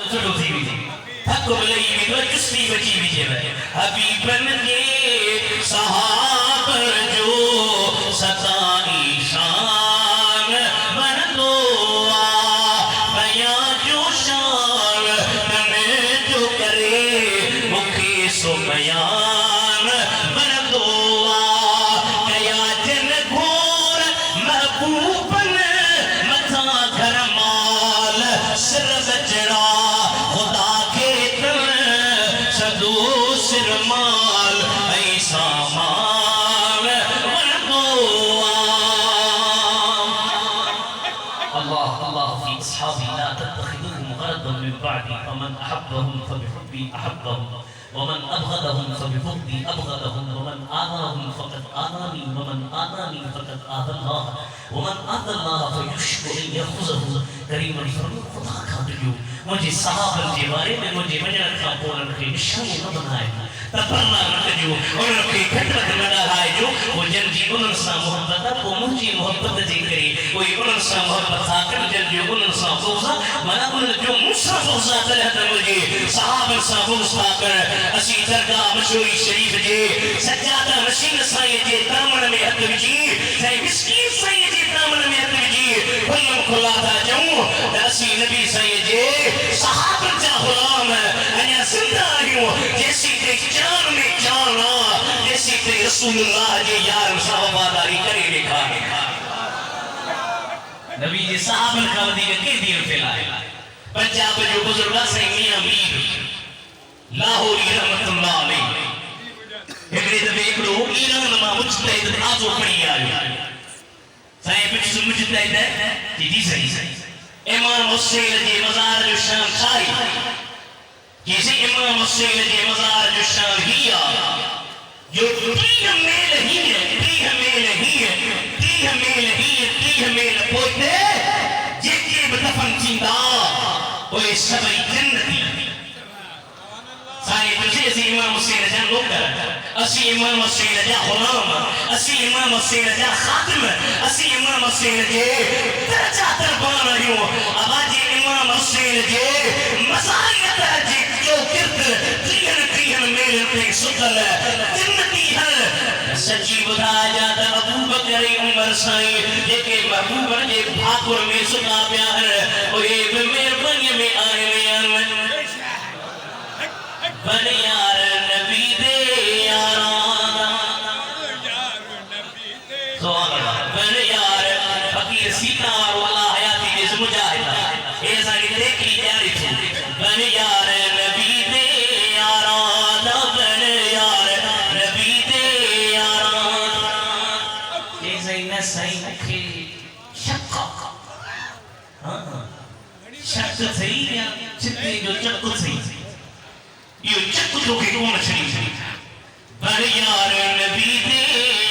سٹو تھی بھی تھکو بلئی بھی دو چستی بچی بھی جائے حبیبن کے صحاب جو ستائی شان بن دو بیاں جو شان میں جو کرے مکھی سو بیان بن دو کیا جن گھور محبوبن متھا گھر مال سر بچڑا خدا کے تن سدو سر مال ایسا مال بن دو اللہ اللہ فی اصحابی لا تتخذوهم غرضا من بعدی فمن احبهم فبحبی احبهم ومن أبغضهم فببغضي أبغضهم ومن آذاهم فقد آذاني ومن آذاني فقد آذى الله ومن آذى الله فيشك أن يأخذه كريما فرمو خدا کا دلیو مجھے صحابہ کے بارے میں مجھے مجرد کا بولن کے نشانی نہ بنائے تبرنا نہ جو انہوں کی خدمت نہ لائے جو وہ جن جی انہوں سے محبت کو مجھے محبت دے کری کوئی انہوں سے محبت تھا کر جن جی انہوں سے فوزا منا انہوں جو مجھے فوزا تلہتا مجھے صحابہ سے فوزا کر اسی درگاہ مشہوری شریف جے سجادہ مشین سائے جے دامن میں حد جی سائے مسکین سائے جے دامن میں حد جی کلم کھلا تھا جاؤں اسی نبی سائے جے صحابہ جا غلام انیا زندہ آئیوں جیسی تے جان میں جانا جیسی تے رسول اللہ جے یار صحابہ کرے لکھا نبی جی صحابہ کا ودیگہ کے دیر پھیلائے پنجاب جو بزرگا سے میاں میر لاہوری رحمت اللہ علیہ ایک ریت بے ایک لوگ ایران ما مجتہد آزو پڑی آئی سائیں پچھ سے مجتہد ہے جی صحیح امام حسین جی مزار جو شام کھائی جیسے امام حسین جی مزار جو شام ہی آیا جو تیہ میل ہی ہے تیہ میل ہی ہے تیہ میل ہی ہے تیہ میل پوتے جیتے بدفن چندہ وہ سبری جنتی سائیں تجھے اسی امام حسین جان لوگ کر اسی امام حسین جا غلام اسی امام حسین جا خاتم اسی امام حسین جے درجہ دربان رہیوں اب آجی امام حسین جے مسائیت جے جو کرد تریہن میل پہ سکل جنتی ہر سچی بدھا جاتا ابو بکر عمر سائیں جے کہ محبوب جے بھاکر میں سکا پیار اور یہ مہربانی میں آئے بن یار نبی دے یارانا سوال اللہ بن یار فقیر سیتار والا حیاتی جس مجاہدہ ایسا کہ دیکھی جاری تھی بن یار نبی دے یارانا بن یار نبی دے یارانا ایسا ہی نسائی نکھے شکا شک تھی یا چھتے جو چکو تھی یہ چکو تو کہ کون شریف بر یار نبی دے